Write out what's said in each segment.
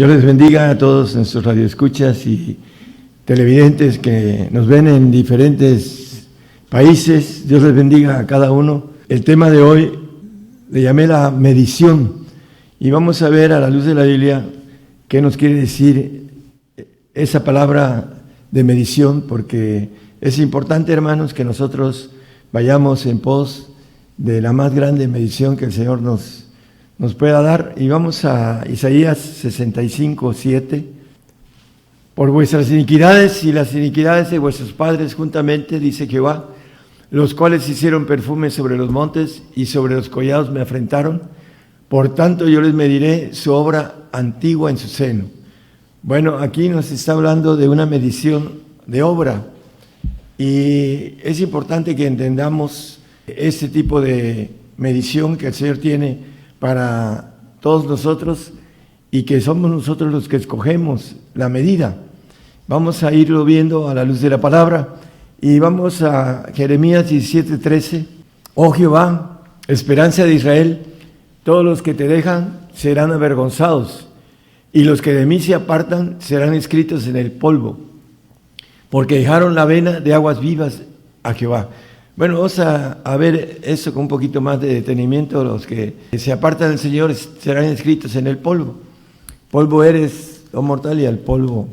Dios les bendiga a todos nuestros radioescuchas y televidentes que nos ven en diferentes países. Dios les bendiga a cada uno. El tema de hoy le llamé la medición y vamos a ver a la luz de la Biblia qué nos quiere decir esa palabra de medición, porque es importante, hermanos, que nosotros vayamos en pos de la más grande medición que el Señor nos pueda dar. Y vamos a Isaías 65, 7. Por vuestras iniquidades y las iniquidades de vuestros padres juntamente, dice Jehová, los cuales hicieron perfume sobre los montes y sobre los collados me afrentaron, por tanto yo les mediré su obra antigua en su seno. Bueno, aquí nos está hablando de una medición de obra y es importante que entendamos este tipo de medición que el Señor tiene para todos nosotros y que somos nosotros los que escogemos la medida. Vamos a irlo viendo a la luz de la palabra y vamos a Jeremías 17:13. Oh Jehová, esperanza de Israel, todos los que te dejan serán avergonzados y los que de mí se apartan serán escritos en el polvo, porque dejaron la vena de aguas vivas a Jehová. Bueno, vamos a ver eso con un poquito más de detenimiento. Los que se apartan del Señor serán escritos en el polvo. Polvo eres, oh mortal, y al polvo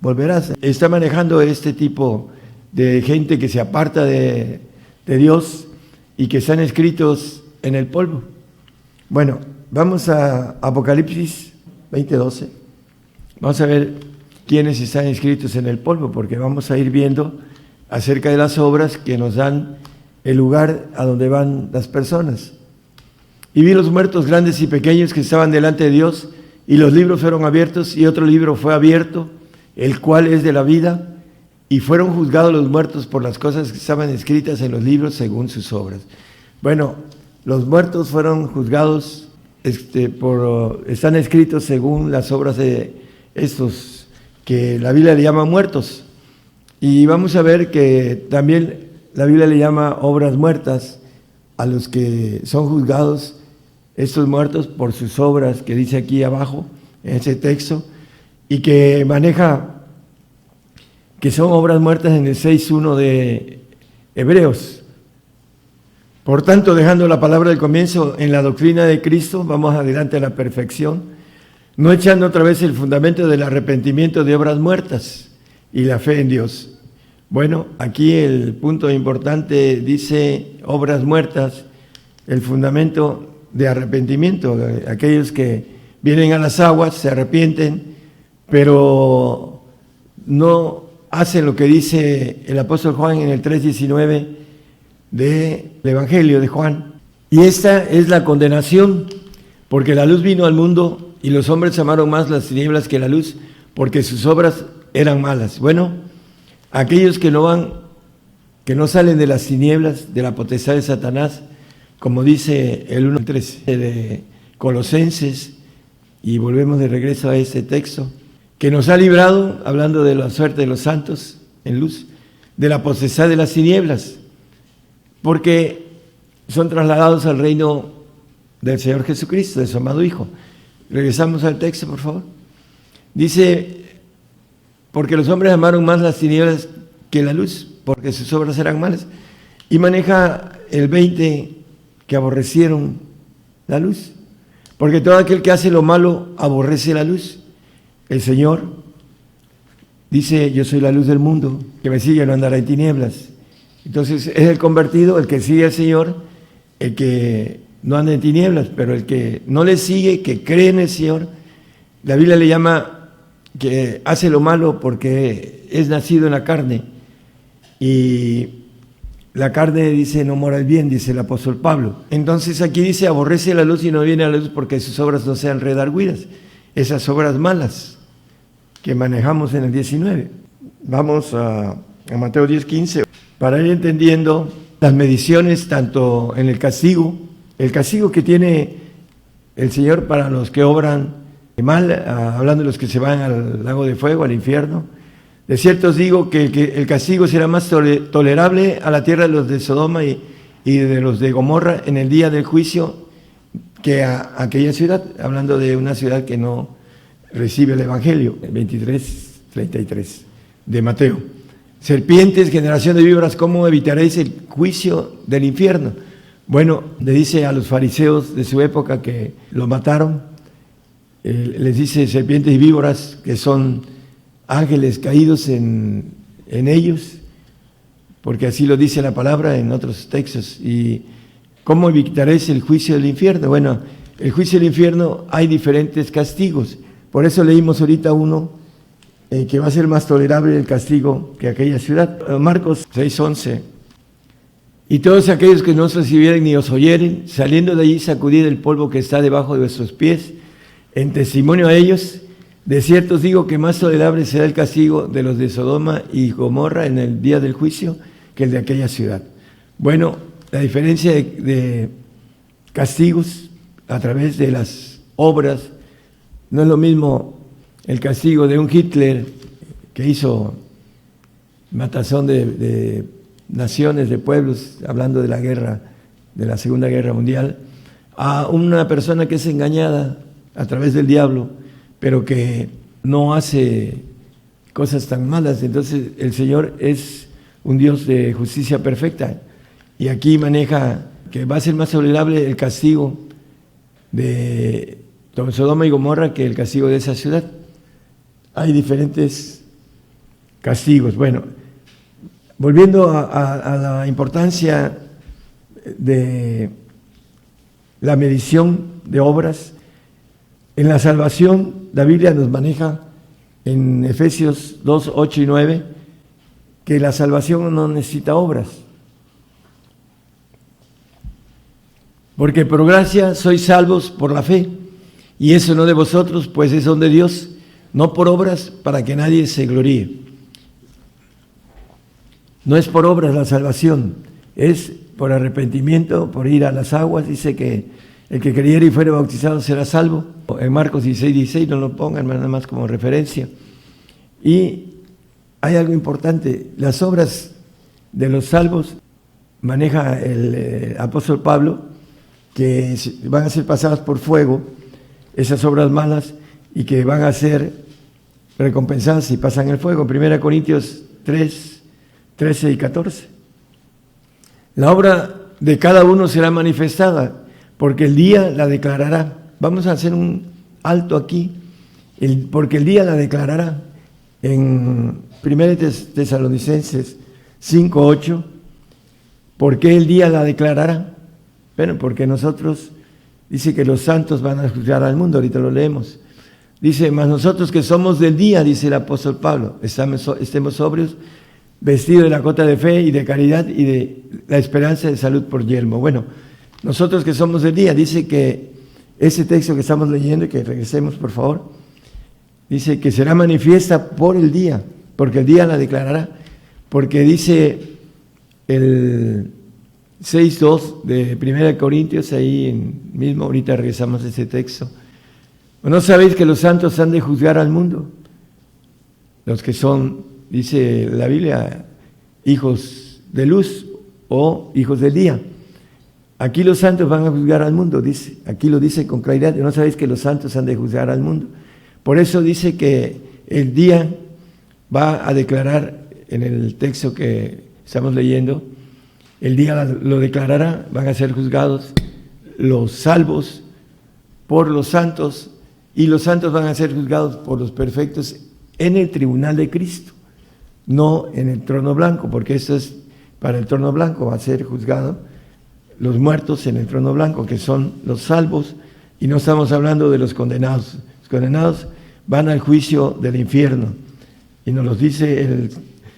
volverás. Está manejando este tipo de gente que se aparta de Dios y que están escritos en el polvo. Bueno, vamos a Apocalipsis 20:12. Vamos a ver quiénes están escritos en el polvo, porque vamos a ir viendo acerca de las obras que nos dan el lugar a donde van las personas. Y vi los muertos grandes y pequeños que estaban delante de Dios, y los libros fueron abiertos, y otro libro fue abierto, el cual es de la vida, y fueron juzgados los muertos por las cosas que estaban escritas en los libros según sus obras. Bueno, los muertos fueron juzgados, están escritos según las obras de estos que la Biblia le llama muertos. Y vamos a ver que también la Biblia le llama obras muertas a los que son juzgados, estos muertos, por sus obras, que dice aquí abajo, en ese texto, y que maneja que son obras muertas en el 6:1 de Hebreos. Por tanto, dejando la palabra del comienzo en la doctrina de Cristo, vamos adelante a la perfección, no echando otra vez el fundamento del arrepentimiento de obras muertas y la fe en Dios. Bueno, aquí el punto importante dice obras muertas, el fundamento de arrepentimiento, aquellos que vienen a las aguas, se arrepienten, pero no hacen lo que dice el apóstol Juan en el 3:19 del Evangelio de Juan. Y esta es la condenación, porque la luz vino al mundo y los hombres amaron más las tinieblas que la luz, porque sus obras eran malas. Bueno, aquellos que no salen de las tinieblas, de la potestad de Satanás, como dice el 1:13 de Colosenses, y volvemos de regreso a este texto, que nos ha librado, hablando de la suerte de los santos en luz, de la potestad de las tinieblas, porque son trasladados al reino del Señor Jesucristo, de su amado Hijo. Regresamos al texto, por favor. Dice, porque los hombres amaron más las tinieblas que la luz, porque sus obras eran malas. Y maneja el 20, que aborrecieron la luz, porque todo aquel que hace lo malo aborrece la luz. El Señor dice, yo soy la luz del mundo, que me sigue no andará en tinieblas. Entonces es el convertido, el que sigue al Señor, el que no anda en tinieblas, pero el que no le sigue, que cree en el Señor, la Biblia le llama que hace lo malo porque es nacido en la carne, y la carne dice no mora el bien, dice el apóstol Pablo. Entonces aquí dice aborrece la luz y no viene a la luz porque sus obras no sean redargüidas, esas obras malas que manejamos en el 19. Vamos a Mateo 10:15 para ir entendiendo las mediciones tanto en el castigo que tiene el Señor para los que obran mal, hablando de los que se van al lago de fuego, al infierno. De cierto os digo que el castigo será más tolerable a la tierra de los de Sodoma y de los de Gomorra en el día del juicio que a aquella ciudad, hablando de una ciudad que no recibe el Evangelio, 23:33 de Mateo. Serpientes, generación de víboras, ¿cómo evitaréis el juicio del infierno? Bueno, le dice a los fariseos de su época que lo mataron, les dice serpientes y víboras, que son ángeles caídos en ellos, porque así lo dice la palabra en otros textos. ¿Y cómo evitaréis el juicio del infierno? Bueno, el juicio del infierno hay diferentes castigos, por eso leímos ahorita uno que va a ser más tolerable el castigo que aquella ciudad. Marcos 6:11. Y todos aquellos que no os recibieren ni os oyeren, saliendo de allí, sacudid el polvo que está debajo de vuestros pies, en testimonio a ellos. De cierto os digo que más tolerable será el castigo de los de Sodoma y Gomorra en el día del juicio que el de aquella ciudad. Bueno, la diferencia de castigos a través de las obras, no es lo mismo el castigo de un Hitler que hizo matazón de naciones, de pueblos, hablando de la guerra, de la Segunda Guerra Mundial, a una persona que es engañada a través del diablo, pero que no hace cosas tan malas. Entonces el Señor es un Dios de justicia perfecta, y aquí maneja que va a ser más tolerable el castigo de Sodoma y Gomorra que el castigo de esa ciudad. Hay diferentes castigos. Bueno, volviendo a la importancia de la medición de obras, en la salvación la Biblia nos maneja en Efesios 2:8 y 9 que la salvación no necesita obras, porque por gracia sois salvos por la fe, y eso no de vosotros, pues es don de Dios, no por obras, para que nadie se gloríe. No es por obras la salvación, es por arrepentimiento, por ir a las aguas. Dice que el que creyere y fuere bautizado será salvo. En Marcos 16:16, no lo pongan nada más como referencia. Y hay algo importante, las obras de los salvos maneja el apóstol Pablo, que van a ser pasadas por fuego, esas obras malas, y que van a ser recompensadas si pasan el fuego. 1 Corintios 3:13 y 14. La obra de cada uno será manifestada, porque el día la declarará. Vamos a hacer un alto aquí, porque el día la declarará. En 1 Tesalonicenses 5:8, ¿por qué el día la declarará? Bueno, porque nosotros, dice que los santos van a juzgar al mundo, ahorita lo leemos. Dice, mas nosotros que somos del día, dice el apóstol Pablo, estemos sobrios, vestidos de la cota de fe y de caridad y de la esperanza de salud por yelmo. Bueno, nosotros que somos del día, dice que ese texto que estamos leyendo, y que regresemos por favor, dice que será manifiesta por el día, porque el día la declarará, porque dice el 6:2 de 1 Corintios, ahí mismo, ahorita regresamos a ese texto. ¿No sabéis que los santos han de juzgar al mundo? Los que son, dice la Biblia, hijos de luz o hijos del día. Aquí los santos van a juzgar al mundo, dice, aquí lo dice con claridad. ¿No sabéis que los santos han de juzgar al mundo? Por eso dice que el día va a declarar, en el texto que estamos leyendo, el día lo declarará, van a ser juzgados los salvos por los santos, y los santos van a ser juzgados por los perfectos en el tribunal de Cristo, no en el trono blanco, porque esto es para el trono blanco, va a ser juzgado los muertos en el trono blanco, que son los salvos, y no estamos hablando de los condenados. Los condenados van al juicio del infierno, y nos lo dice el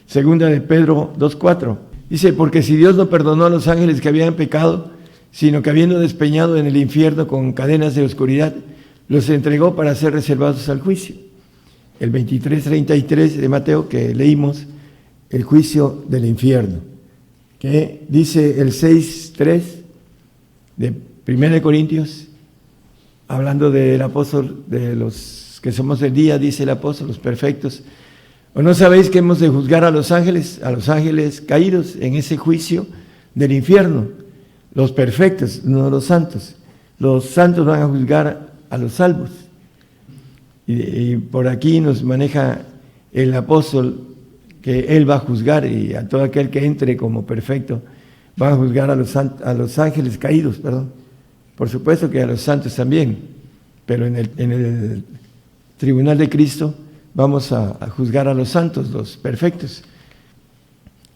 2 de Pedro 2:4. Dice, porque si Dios no perdonó a los ángeles que habían pecado, sino que habiendo despeñado en el infierno con cadenas de oscuridad, los entregó para ser reservados al juicio. El 23:33 de Mateo que leímos, el juicio del infierno, que dice el 6:3 de 1 Corintios, hablando del apóstol, de los que somos del día, dice el apóstol, los perfectos. ¿O no sabéis que hemos de juzgar a los ángeles caídos en ese juicio del infierno? Los perfectos, no los santos. Los santos van a juzgar a los salvos. Y por aquí nos maneja el apóstol que él va a juzgar, y a todo aquel que entre como perfecto va a juzgar a los ángeles caídos, perdón. Por supuesto que a los santos también, pero en el tribunal de Cristo vamos a juzgar a los santos, los perfectos.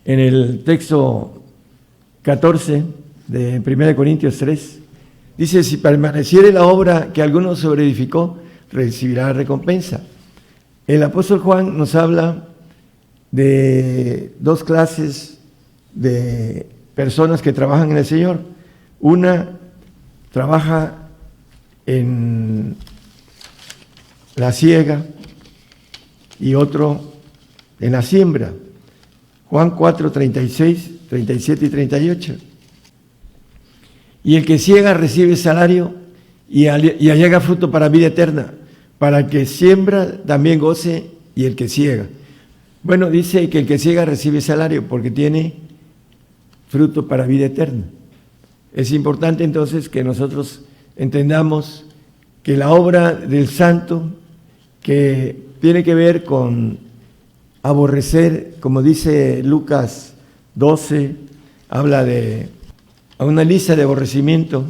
En el texto 14 de 1 Corintios 3, dice: si permaneciere la obra que alguno sobreedificó, recibirá recompensa. El apóstol Juan nos habla de dos clases de personas que trabajan en el Señor. Una trabaja en la siega y otro en la siembra. Juan 4, 36, 37 y 38. Y el que siega recibe salario y allega fruto para vida eterna. Para el que siembra también goce y el que siega. Bueno, dice que el que siega recibe salario porque tiene fruto para vida eterna. Es importante entonces que nosotros entendamos que la obra del santo, que tiene que ver con aborrecer, como dice Lucas 12, habla de una lista de aborrecimiento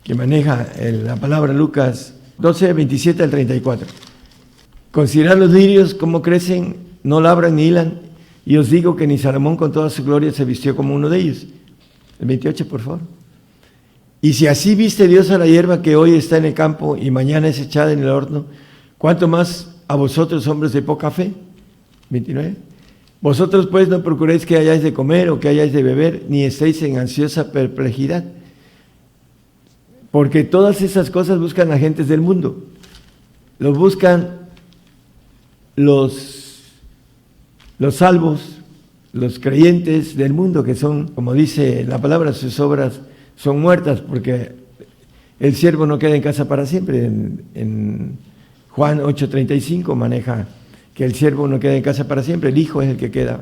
que maneja la palabra Lucas 12, 27 al 34. Considerad los lirios cómo crecen, no labran ni hilan, y os digo que ni Salomón con toda su gloria se vistió como uno de ellos. El 28, por favor. Y si así viste Dios a la hierba que hoy está en el campo y mañana es echada en el horno, ¿cuánto más a vosotros, hombres de poca fe? 29. Vosotros pues no procuréis que hayáis de comer o que hayáis de beber, ni estéis en ansiosa perplejidad. Porque todas esas cosas buscan agentes del mundo. Los buscan los salvos, los creyentes del mundo, que son, como dice la palabra, sus obras son muertas, porque el siervo no queda en casa para siempre. En Juan 8:35 maneja que el siervo no queda en casa para siempre, el hijo es el que queda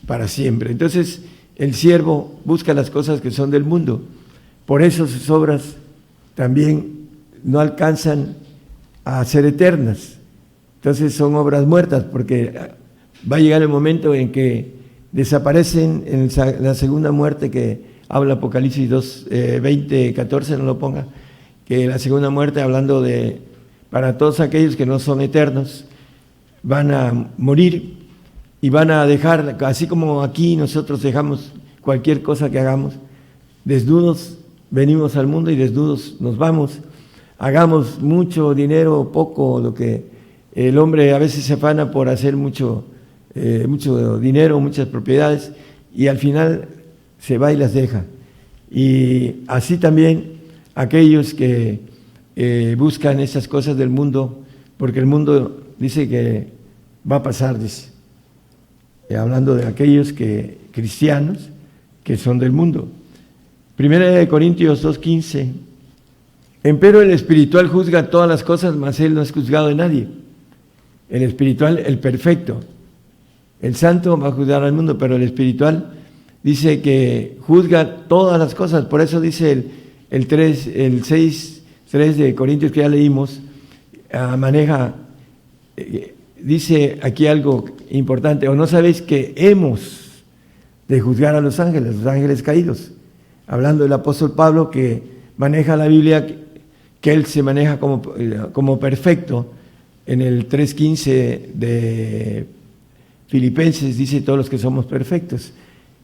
para siempre. Entonces, el siervo busca las cosas que son del mundo. Por eso sus obras también no alcanzan a ser eternas. Entonces son obras muertas, porque va a llegar el momento en que desaparecen en la segunda muerte que habla Apocalipsis 2, 20, 14, no lo ponga, que la segunda muerte, hablando de para todos aquellos que no son eternos, van a morir y van a dejar, así como aquí nosotros dejamos cualquier cosa que hagamos, desnudos venimos al mundo y desnudos nos vamos. Hagamos mucho dinero o poco, lo que el hombre a veces se afana por hacer mucho dinero, muchas propiedades, y al final se va y las deja. Y así también aquellos que buscan esas cosas del mundo, porque el mundo dice que va a pasar, dice, hablando de aquellos cristianos que son del mundo. 1 Corintios 2:15. Empero el espiritual juzga todas las cosas, mas él no es juzgado de nadie. El espiritual, el perfecto. El santo va a juzgar al mundo, pero el espiritual dice que juzga todas las cosas. Por eso dice el 6:3 de Corintios que ya leímos, maneja, dice aquí algo importante: o no sabéis que hemos de juzgar a los ángeles caídos. Hablando del apóstol Pablo, que maneja la Biblia, que él se maneja como perfecto. En el 3:15 de Filipenses dice: todos los que somos perfectos.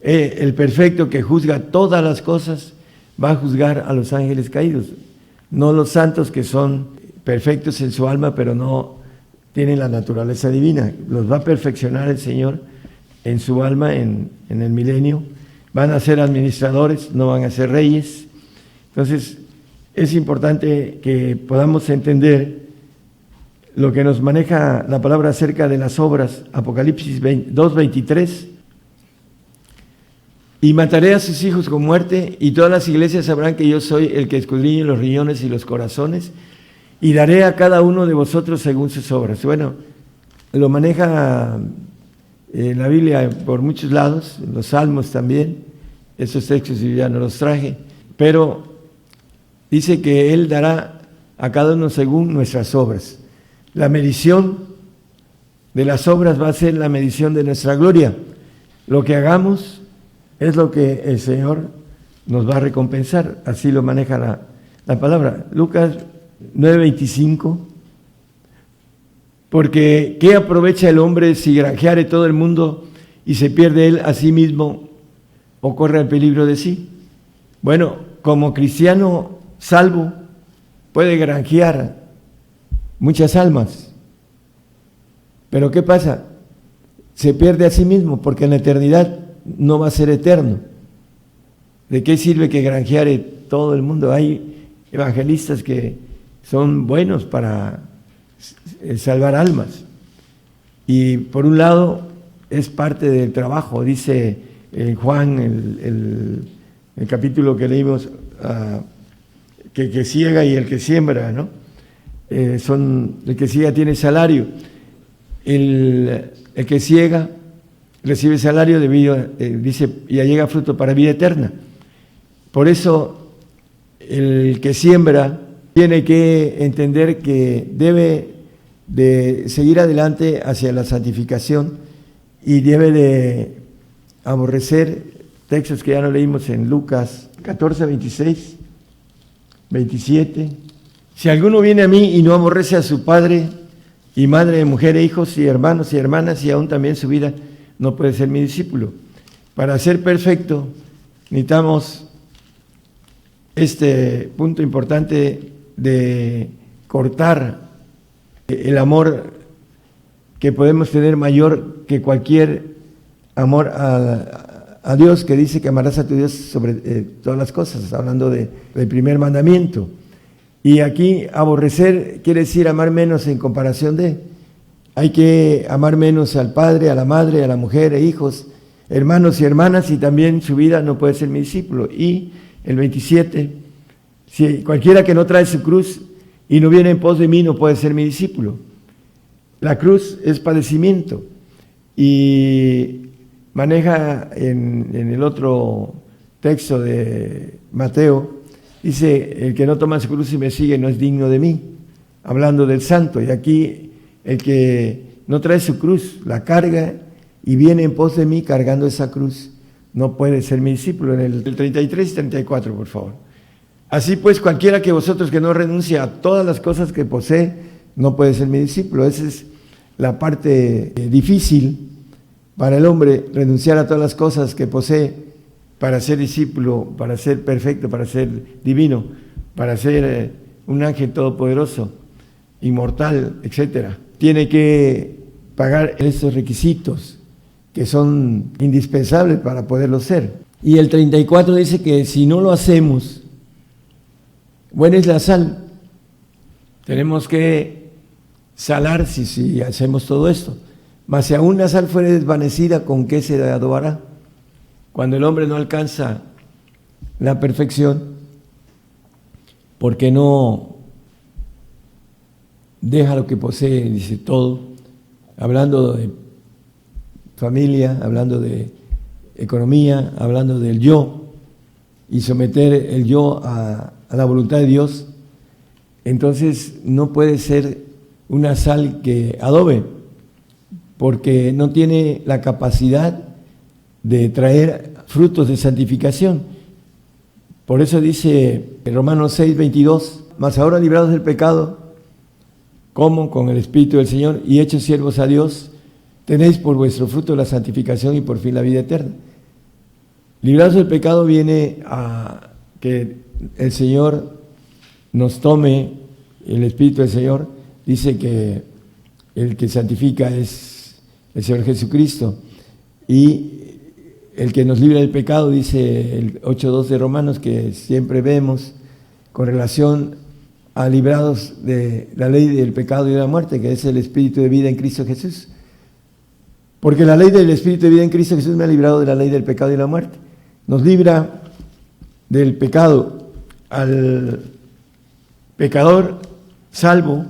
El perfecto que juzga todas las cosas va a juzgar a los ángeles caídos, no los santos que son perfectos en su alma, pero no tienen la naturaleza divina. Los va a perfeccionar el Señor en su alma en el milenio. Van a ser administradores, no van a ser reyes. Entonces, es importante que podamos entender lo que nos maneja la palabra acerca de las obras. Apocalipsis 2:23. Y mataré a sus hijos con muerte, y todas las iglesias sabrán que yo soy el que escudriña los riñones y los corazones, y daré a cada uno de vosotros según sus obras. Bueno, lo maneja en la Biblia por muchos lados, en los Salmos también. Esos textos yo ya no los traje, pero dice que Él dará a cada uno según nuestras obras. La medición de las obras va a ser la medición de nuestra gloria. Lo que hagamos es lo que el Señor nos va a recompensar. Así lo maneja la palabra. Lucas 9:25. Porque ¿qué aprovecha el hombre si granjeare todo el mundo y se pierde él a sí mismo o corre el peligro de sí? Bueno, como cristiano salvo puede granjear muchas almas, pero ¿qué pasa? Se pierde a sí mismo porque en la eternidad no va a ser eterno. ¿De qué sirve que granjeare todo el mundo? Hay evangelistas que son buenos para salvar almas, y por un lado es parte del trabajo. Dice en Juan, el capítulo que leímos, que el que ciega y el que siembra, ¿no? El que ciega tiene salario, el que ciega recibe salario de vida, dice, y llega fruto para vida eterna. Por eso el que siembra tiene que entender que debe de seguir adelante hacia la santificación y debe de aborrecer textos que ya no leímos en Lucas 14, 26, 27. Si alguno viene a mí y no aborrece a su padre y madre, mujer e hijos y hermanos y hermanas y aún también su vida, no puede ser mi discípulo. Para ser perfecto necesitamos este punto importante de cortar el amor que podemos tener mayor que cualquier amor a Dios, que dice que amarás a tu Dios sobre todas las cosas, hablando del primer mandamiento. Y aquí aborrecer quiere decir amar menos en comparación de. Hay que amar menos al padre, a la madre, a la mujer e hijos, hermanos y hermanas, y también su vida no puede ser mi discípulo. Y el 27, si cualquiera que no trae su cruz y no viene en pos de mí no puede ser mi discípulo. La cruz es padecimiento, y maneja en el otro texto de Mateo, dice, el que no toma su cruz y me sigue no es digno de mí, hablando del santo. Y aquí el que no trae su cruz, la carga y viene en pos de mí cargando esa cruz, no puede ser mi discípulo. En el 33 y 34, por favor. Así pues, cualquiera que vosotros que no renuncia a todas las cosas que posee, no puede ser mi discípulo. Esa es la parte difícil para el hombre, renunciar a todas las cosas que posee para ser discípulo, para ser perfecto, para ser divino, para ser un ángel todopoderoso, inmortal, etcétera. Tiene que pagar esos requisitos que son indispensables para poderlo ser. Y el 34 dice que si no lo hacemos, buena es la sal. Tenemos que salar si hacemos todo esto. Mas si aún la sal fuere desvanecida, ¿con qué se adobará? Cuando el hombre no alcanza la perfección, porque no deja lo que posee, dice todo, hablando de familia, hablando de economía, hablando del yo, y someter el yo a la voluntad de Dios, entonces no puede ser una sal que adobe, porque no tiene la capacidad de traer frutos de santificación. Por eso dice en Romanos 6:22, mas ahora librados del pecado, como con el Espíritu del Señor y hechos siervos a Dios, tenéis por vuestro fruto la santificación y por fin la vida eterna. Librados del pecado viene a que el Señor nos tome, el Espíritu del Señor dice que el que santifica es el Señor Jesucristo, y el que nos libra del pecado, dice el 8:2 de Romanos, que siempre vemos con relación a librados de la ley del pecado y de la muerte, que es el Espíritu de vida en Cristo Jesús. Porque la ley del Espíritu de vida en Cristo Jesús me ha librado de la ley del pecado y de la muerte. Nos libra del pecado. Al pecador salvo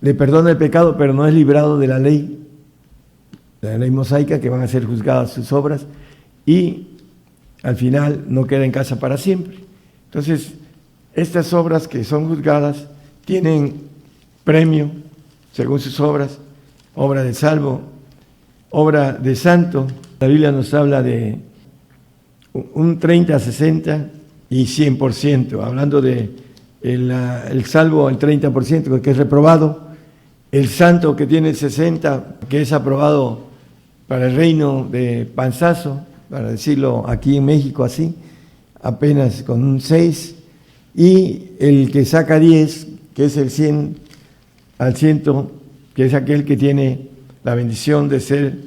le perdona el pecado, pero no es librado de la ley mosaica, que van a ser juzgadas sus obras, y al final no queda en casa para siempre. Entonces, estas obras que son juzgadas tienen premio según sus obras, obra de salvo, obra de santo. La Biblia nos habla de un 30, 60 y 100%, hablando de el salvo, el 30%, que es reprobado, el santo que tiene el 60%, que es aprobado para el reino de panzazo, para decirlo aquí en México así, apenas con un 6%, y el que saca 10%, que es el 100 al 100, que es aquel que tiene la bendición de ser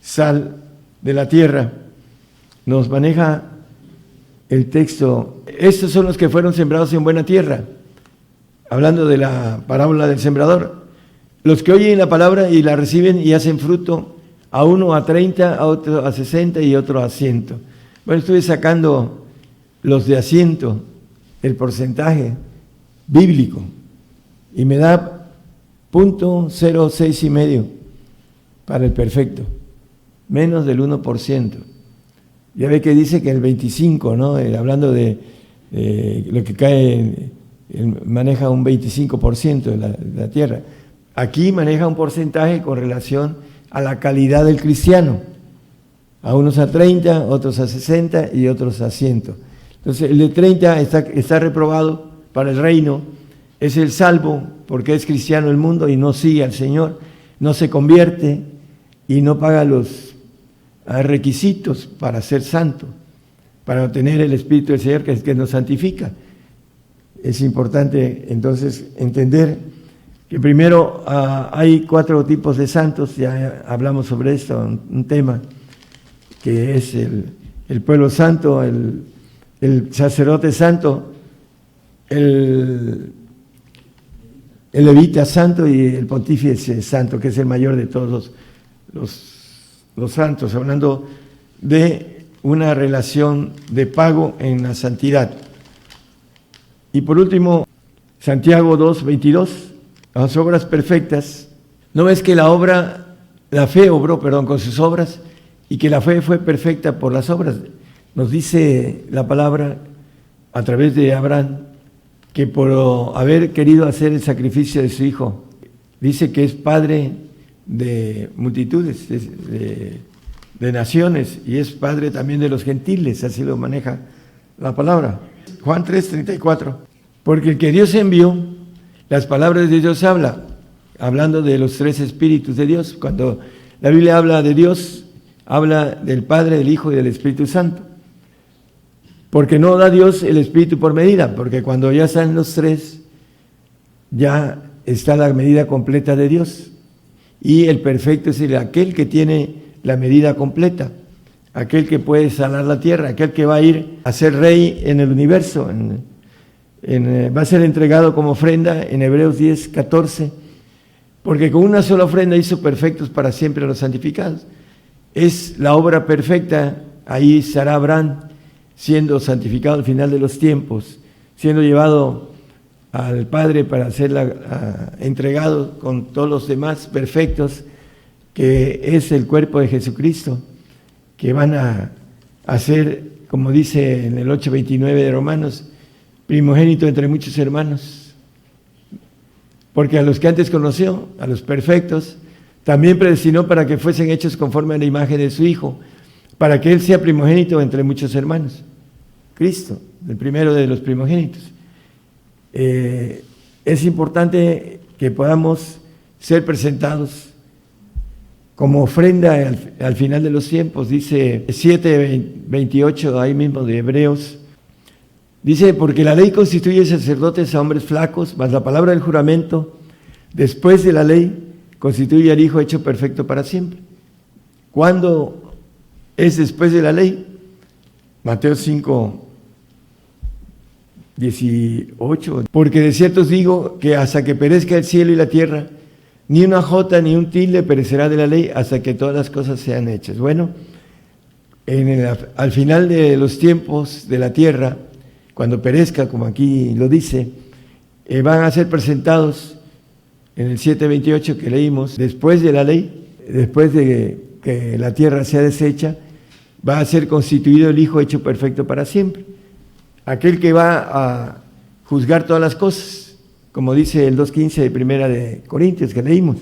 sal de la tierra. Nos maneja el texto. Estos son los que fueron sembrados en buena tierra, hablando de la parábola del sembrador. Los que oyen la palabra y la reciben y hacen fruto, a uno a 30, a otro a 60 y otro a 100. Bueno, estuve sacando los de a 100, el porcentaje bíblico, y me da 0.06,5 para el perfecto, menos del 1%. Ya ve que dice que el 25%, ¿no? Hablando de lo que cae, maneja un 25% de la tierra. Aquí maneja un porcentaje con relación a la calidad del cristiano. A unos a 30, otros a 60 y otros a 100. Entonces el de 30 está reprobado para el reino, es el salvo porque es cristiano el mundo y no sigue al Señor, no se convierte y no paga los requisitos para ser santo, para obtener el Espíritu del Señor que nos santifica. Es importante entonces entender que primero hay 4 tipos de santos, ya hablamos sobre esto, un tema que es el pueblo santo, el sacerdote santo, el levita santo y el pontífice santo, que es el mayor de todos los santos, hablando de una relación de pago en la santidad. Y por último, Santiago 2:22, las obras perfectas. ¿No ves que la fe obró con sus obras y que la fe fue perfecta por las obras? Nos dice la palabra a través de Abraham que por haber querido hacer el sacrificio de su hijo, dice que es padre de multitudes, de naciones, y es padre también de los gentiles, así lo maneja la palabra. Juan 3:34, porque el que Dios envió, las palabras de Dios hablando de los 3 espíritus de Dios. Cuando la Biblia habla de Dios, habla del Padre, del Hijo y del Espíritu Santo. Porque no da Dios el Espíritu por medida, porque cuando ya están los 3, ya está la medida completa de Dios. Y el perfecto es aquel que tiene la medida completa, aquel que puede sanar la tierra, aquel que va a ir a ser rey en el universo, va a ser entregado como ofrenda en Hebreos 10:14, porque con una sola ofrenda hizo perfectos para siempre a los santificados. Es la obra perfecta, ahí estará Abraham siendo santificado al final de los tiempos, siendo llevado al Padre para ser entregado con todos los demás perfectos, que es el cuerpo de Jesucristo, que van a ser, como dice en el 8:29 de Romanos, primogénito entre muchos hermanos, porque a los que antes conoció, a los perfectos, también predestinó para que fuesen hechos conforme a la imagen de su Hijo, para que Él sea primogénito entre muchos hermanos. Cristo, el primero de los primogénitos. Es importante que podamos ser presentados como ofrenda al final de los tiempos. Dice 7:28 ahí mismo de Hebreos, dice, porque la ley constituye sacerdotes a hombres flacos, mas la palabra del juramento, después de la ley, constituye al Hijo hecho perfecto para siempre. ¿Cuándo es después de la ley? Mateo 5:18, porque de cierto os digo que hasta que perezca el cielo y la tierra, ni una jota ni un tilde perecerá de la ley hasta que todas las cosas sean hechas. Bueno, al final de los tiempos de la tierra, cuando perezca, como aquí lo dice, van a ser presentados en el 7:28 que leímos, después de la ley, después de que la tierra sea deshecha, va a ser constituido el Hijo hecho perfecto para siempre. Aquel que va a juzgar todas las cosas, como dice el 2:15 de Primera de Corintios que leímos,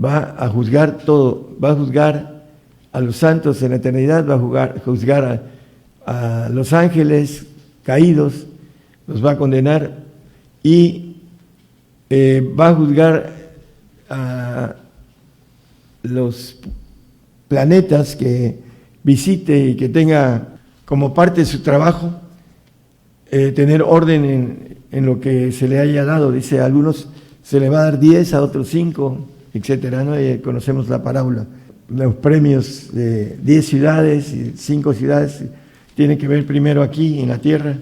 va a juzgar todo, va a juzgar a los santos en la eternidad, va a juzgar a los ángeles caídos, los va a condenar y va a juzgar a los planetas que visite y que tenga como parte de su trabajo tener orden en lo que se le haya dado. Dice, a algunos se le va a dar 10, a otros 5, etcétera, ¿no? Conocemos la parábola. Los premios de 10 ciudades y 5 ciudades tienen que ver primero aquí en la tierra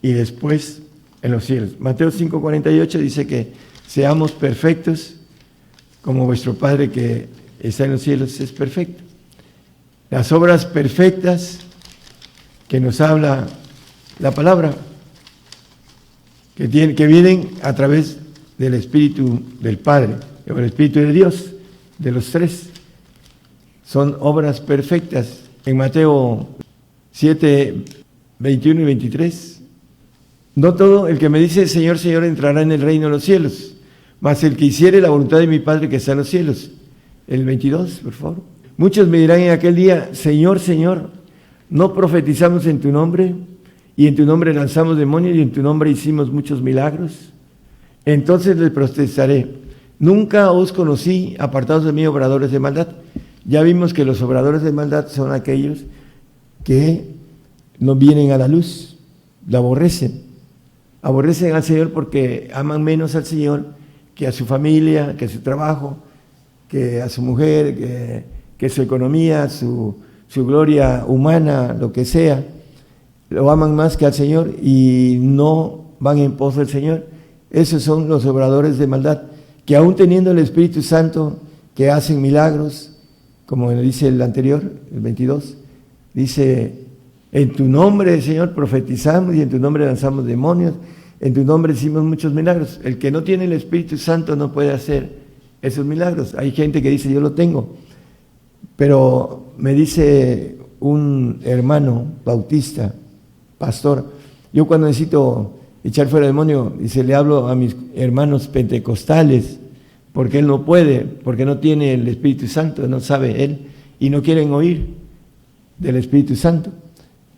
y después en los cielos. Mateo 5:48 dice que seamos perfectos como vuestro Padre que está en los cielos es perfecto. Las obras perfectas que nos habla la palabra, que vienen a través del Espíritu del Padre, o el Espíritu de Dios, de los tres, son obras perfectas. En Mateo 7:21 y 23, no todo el que me dice Señor, Señor entrará en el reino de los cielos, mas el que hiciere la voluntad de mi Padre que está en los cielos. El 22, por favor. Muchos me dirán en aquel día, Señor, Señor, ¿no profetizamos en tu nombre? Y en tu nombre lanzamos demonios y en tu nombre hicimos muchos milagros. Entonces les protestaré, nunca os conocí, apartados de mí, obradores de maldad. Ya vimos que los obradores de maldad son aquellos que no vienen a la luz, la aborrecen. Aborrecen al Señor porque aman menos al Señor que a su familia, que a su trabajo, que a su mujer, que su economía, su gloria humana, lo que sea. Lo aman más que al Señor y no van en pos del Señor. Esos son los obradores de maldad, que aún teniendo el Espíritu Santo, que hacen milagros, como dice el anterior, el 22, dice, en tu nombre, Señor, profetizamos y en tu nombre lanzamos demonios, en tu nombre hicimos muchos milagros. El que no tiene el Espíritu Santo no puede hacer esos milagros. Hay gente que dice, yo lo tengo, pero me dice un hermano bautista, pastor, yo cuando necesito echar fuera demonio, dice, le hablo a mis hermanos pentecostales, porque él no puede, porque no tiene el Espíritu Santo, no sabe él, y no quieren oír del Espíritu Santo,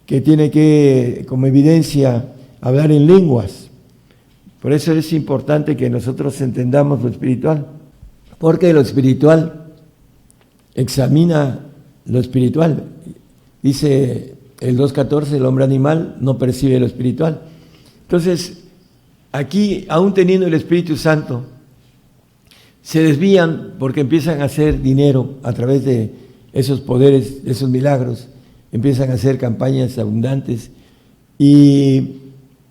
que tiene que, como evidencia, hablar en lenguas. Por eso es importante que nosotros entendamos lo espiritual, porque lo espiritual examina lo espiritual. Dice el 2:14, el hombre animal no percibe lo espiritual. Entonces, aquí, aún teniendo el Espíritu Santo, se desvían porque empiezan a hacer dinero a través de esos poderes, de esos milagros, empiezan a hacer campañas abundantes y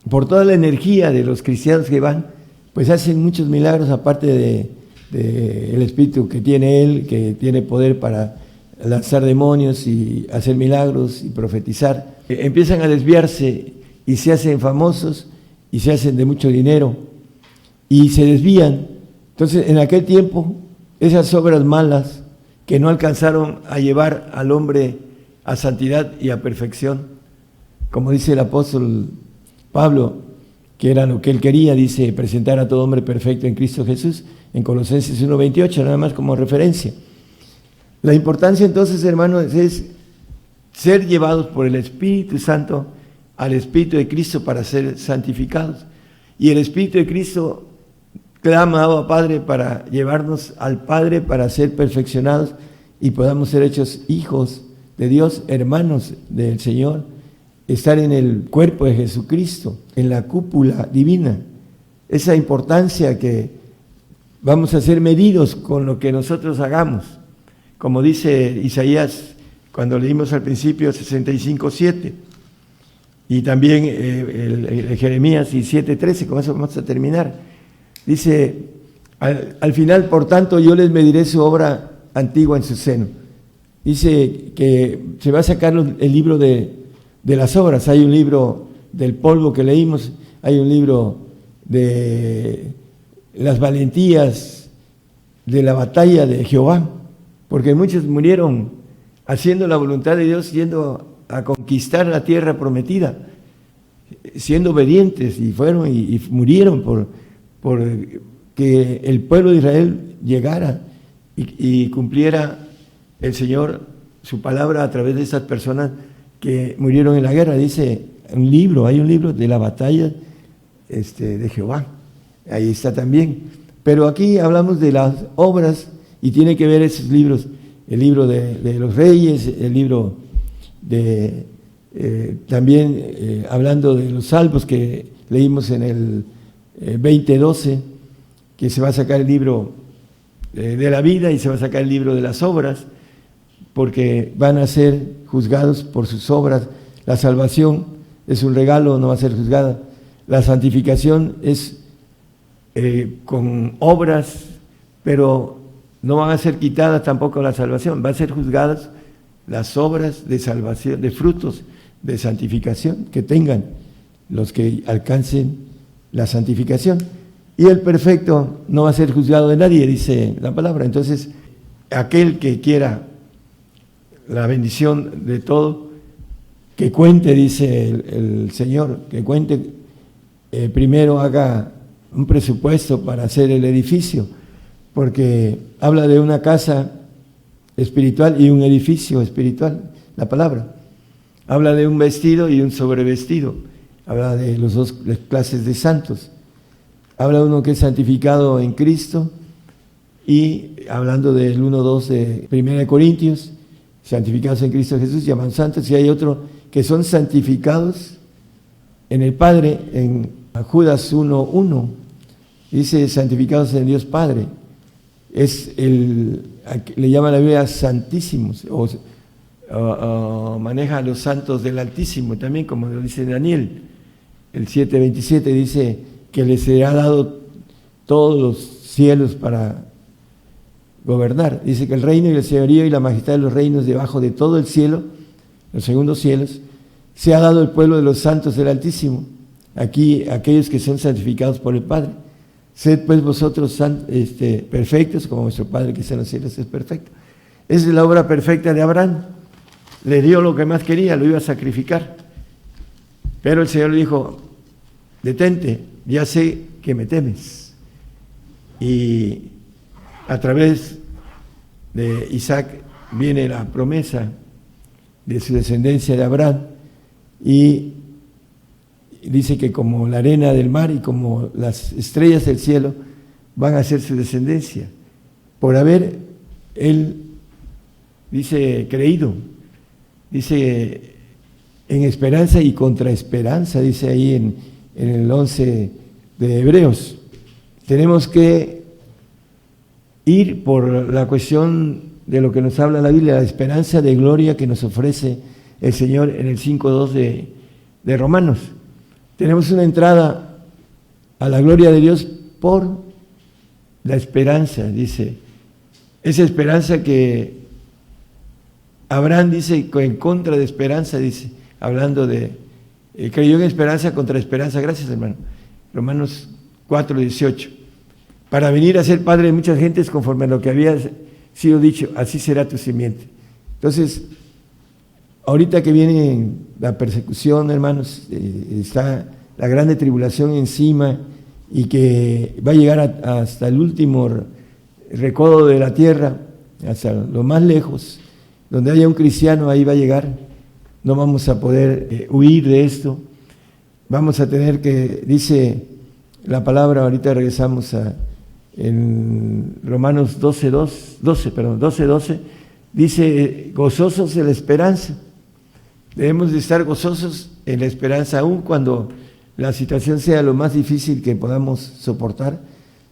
por toda la energía de los cristianos que van, pues hacen muchos milagros aparte de el Espíritu que tiene él, que tiene poder para lanzar demonios y hacer milagros y profetizar. Empiezan a desviarse y se hacen famosos y se hacen de mucho dinero y se desvían. Entonces, en aquel tiempo, esas obras malas que no alcanzaron a llevar al hombre a santidad y a perfección, como dice el apóstol Pablo, que era lo que él quería, dice, presentar a todo hombre perfecto en Cristo Jesús, en Colosenses 1:28, nada más como referencia. La importancia entonces, hermanos, es ser llevados por el Espíritu Santo al Espíritu de Cristo para ser santificados. Y el Espíritu de Cristo clama a Padre para llevarnos al Padre para ser perfeccionados y podamos ser hechos hijos de Dios, hermanos del Señor, estar en el cuerpo de Jesucristo, en la cúpula divina. Esa importancia que vamos a ser medidos con lo que nosotros hagamos. Como dice Isaías, cuando leímos al principio 65:7, y también el Jeremías 7:13, con eso vamos a terminar. Dice, al final, por tanto, yo les mediré su obra antigua en su seno. Dice que se va a sacar el libro de las obras. Hay un libro del polvo que leímos, hay un libro de las valentías de la batalla de Jehová, porque muchos murieron haciendo la voluntad de Dios, yendo a conquistar la tierra prometida, siendo obedientes, y fueron y murieron por que el pueblo de Israel llegara y cumpliera el Señor su palabra a través de esas personas que murieron en la guerra. Dice hay un libro de la batalla de Jehová, ahí está también. Pero aquí hablamos de las obras y tiene que ver esos libros, el libro de los reyes, el libro de también hablando de los salmos que leímos en el 20:12, que se va a sacar el libro de la vida y se va a sacar el libro de las obras, porque van a ser juzgados por sus obras. La salvación es un regalo, no va a ser juzgada. La santificación es con obras, pero no van a ser quitadas tampoco la salvación, va a ser juzgadas las obras de salvación, de frutos de santificación que tengan los que alcancen la santificación. Y el perfecto no va a ser juzgado de nadie, dice la palabra. Entonces, aquel que quiera la bendición de todo, que cuente, dice el Señor, que cuente, primero haga un presupuesto para hacer el edificio, porque habla de una casa espiritual y un edificio espiritual, la palabra. Habla de un vestido y un sobrevestido, habla de las dos clases de santos. Habla de uno que es santificado en Cristo y hablando del 1:2 de 1 Corintios, santificados en Cristo Jesús, llaman santos, y hay otro que son santificados en el Padre, en Judas 1:1, dice santificados en Dios Padre. Le llama la Biblia santísimos, o maneja a los santos del Altísimo también, como lo dice Daniel. El 7:27 dice que les será dado todos los cielos para gobernar. Dice que el reino y el señorío y la majestad de los reinos debajo de todo el cielo, los segundos cielos, se ha dado el pueblo de los santos del Altísimo. Aquí, aquellos que son santificados por el Padre. Sed pues vosotros perfectos, como vuestro Padre que está en los cielos es perfecto. Esa es la obra perfecta de Abraham. Le dio lo que más quería, lo iba a sacrificar. Pero el Señor le dijo, detente, ya sé que me temes. Y a través de Isaac viene la promesa de su descendencia de Abraham, y dice que como la arena del mar y como las estrellas del cielo van a ser su descendencia, por haber él, dice, creído, dice, en esperanza y contra esperanza, dice ahí en el 11 de Hebreos. Tenemos que ir por la cuestión de lo que nos habla la Biblia, la esperanza de gloria que nos ofrece el Señor en el 5:2 de Romanos. Tenemos una entrada a la gloria de Dios por la esperanza, dice. Esa esperanza que Abraham dice en contra de esperanza, dice, hablando de, creyó en esperanza contra esperanza. Gracias, hermano. Romanos 4:18. Para venir a ser padre de muchas gentes conforme a lo que había sido dicho, así será tu simiente. Entonces, ahorita que viene la persecución, hermanos, está la grande tribulación encima y que va a llegar hasta el último recodo de la tierra, hasta lo más lejos, donde haya un cristiano, ahí va a llegar. No vamos a poder huir de esto. Vamos a tener que, dice la palabra, ahorita regresamos en Romanos 12:12, dice, gozosos en la esperanza. Debemos de estar gozosos en la esperanza, aun cuando la situación sea lo más difícil que podamos soportar.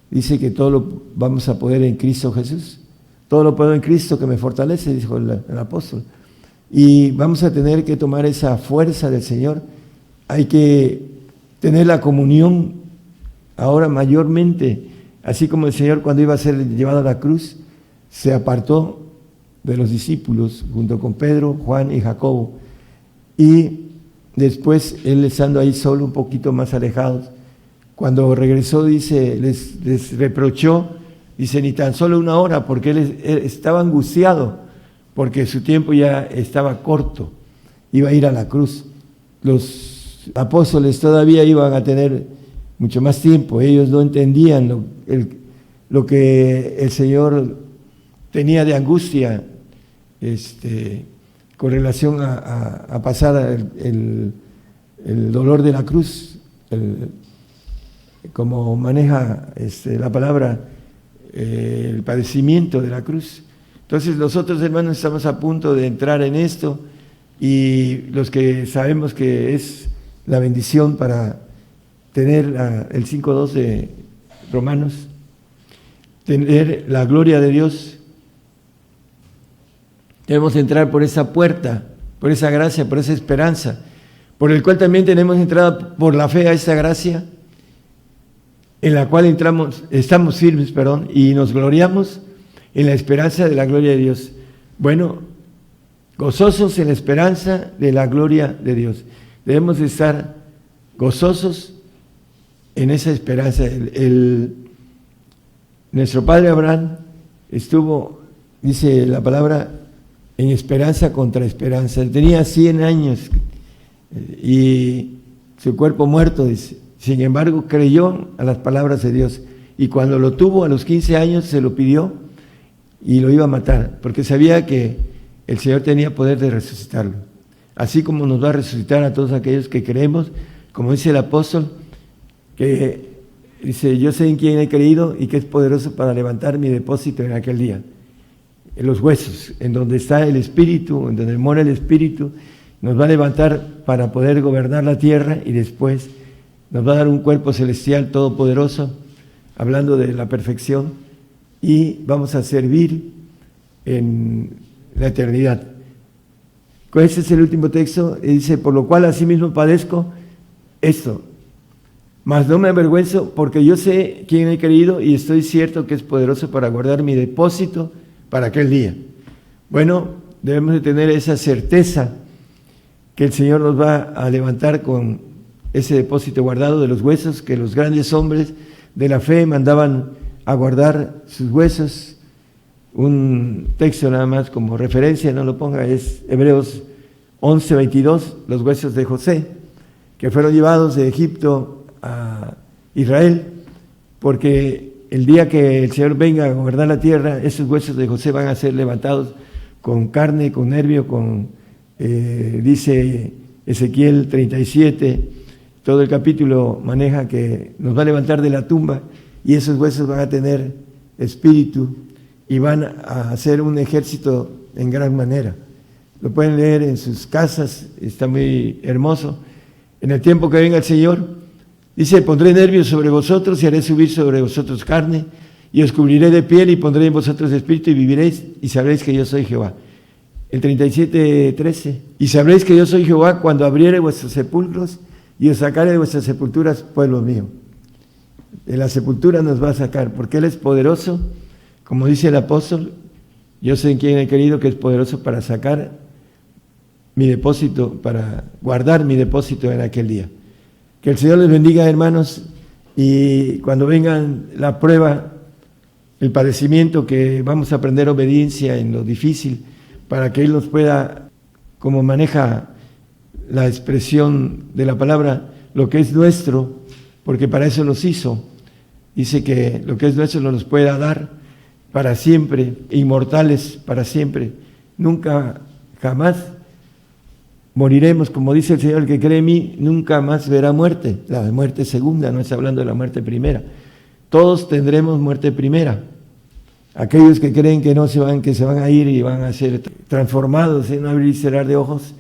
Dice que todo lo vamos a poder en Cristo Jesús. Todo lo puedo en Cristo que me fortalece, dijo el apóstol. Y vamos a tener que tomar esa fuerza del Señor. Hay que tener la comunión ahora mayormente, así como el Señor cuando iba a ser llevado a la cruz, se apartó de los discípulos junto con Pedro, Juan y Jacobo. Y después, él estando ahí solo, un poquito más alejados, cuando regresó, dice, les reprochó, dice, ni tan solo una hora, porque él estaba angustiado, porque su tiempo ya estaba corto, iba a ir a la cruz. Los apóstoles todavía iban a tener mucho más tiempo. Ellos no entendían lo que el Señor tenía de angustia con relación a pasar el dolor de la cruz, como maneja la palabra, el padecimiento de la cruz. Entonces nosotros, hermanos, estamos a punto de entrar en esto, y los que sabemos que es la bendición para tener el 5:2 de Romanos, tener la gloria de Dios, debemos entrar por esa puerta, por esa gracia, por esa esperanza, por el cual también tenemos entrada por la fe a esa gracia, en la cual estamos firmes, y nos gloriamos en la esperanza de la gloria de Dios. Bueno, gozosos en la esperanza de la gloria de Dios. Debemos estar gozosos en esa esperanza. Nuestro padre Abraham estuvo, dice la palabra, en esperanza contra esperanza. Tenía 100 años y su cuerpo muerto, dice. Sin embargo, creyó a las palabras de Dios, y cuando lo tuvo a los 15 años se lo pidió y lo iba a matar, porque sabía que el Señor tenía poder de resucitarlo, así como nos va a resucitar a todos aquellos que creemos, como dice el apóstol, que dice: yo sé en quién he creído y que es poderoso para levantar mi depósito en aquel día. En los huesos, en donde está el Espíritu, en donde mora el Espíritu, nos va a levantar para poder gobernar la tierra, y después nos va a dar un cuerpo celestial todopoderoso, hablando de la perfección, y vamos a servir en la eternidad. Ese es el último texto, y dice: por lo cual asimismo padezco esto, mas no me avergüenzo, porque yo sé quién he creído y estoy cierto que es poderoso para guardar mi depósito para aquel día. Bueno, debemos de tener esa certeza que el Señor nos va a levantar con ese depósito guardado de los huesos, que los grandes hombres de la fe mandaban a guardar sus huesos. Un texto nada más como referencia, no lo ponga, es Hebreos 11:22, los huesos de José, que fueron llevados de Egipto a Israel, porque el día que el Señor venga a gobernar la tierra, esos huesos de José van a ser levantados con carne, con nervio, dice Ezequiel 37, todo el capítulo maneja que nos va a levantar de la tumba, y esos huesos van a tener espíritu y van a hacer un ejército en gran manera. Lo pueden leer en sus casas, está muy hermoso. En el tiempo que venga el Señor, dice: pondré nervios sobre vosotros y haré subir sobre vosotros carne, y os cubriré de piel y pondré en vosotros espíritu, y viviréis y sabréis que yo soy Jehová. El 37:13, y sabréis que yo soy Jehová cuando abriere vuestros sepulcros y os sacaré de vuestras sepulturas, pueblo mío. De la sepultura nos va a sacar, porque Él es poderoso, como dice el apóstol: yo sé en quién he querido, que es poderoso para sacar mi depósito, para guardar mi depósito en aquel día. Que el Señor les bendiga, hermanos, y cuando vengan la prueba, el padecimiento, que vamos a aprender obediencia en lo difícil, para que Él nos pueda, como maneja la expresión de la palabra, lo que es nuestro, porque para eso nos hizo. Dice que lo que es nuestro nos pueda dar para siempre, inmortales para siempre. Nunca, jamás moriremos, como dice el Señor: el que cree en mí nunca más verá muerte. La muerte segunda, no está hablando de la muerte primera. Todos tendremos muerte primera. Aquellos que creen que no se van, que se van a ir y van a ser transformados en un abrir y cerrar de ojos,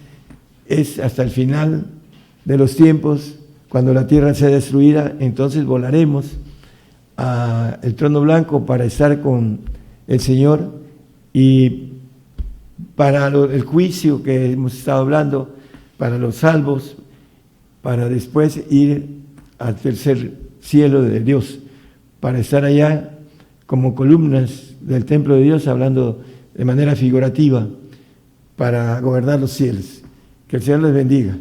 es hasta el final de los tiempos, cuando la tierra sea destruida. Entonces volaremos al trono blanco para estar con el Señor, y para el juicio que hemos estado hablando, para los salvos, para después ir al tercer cielo de Dios, para estar allá como columnas del templo de Dios, hablando de manera figurativa, para gobernar los cielos. Que el Señor les bendiga.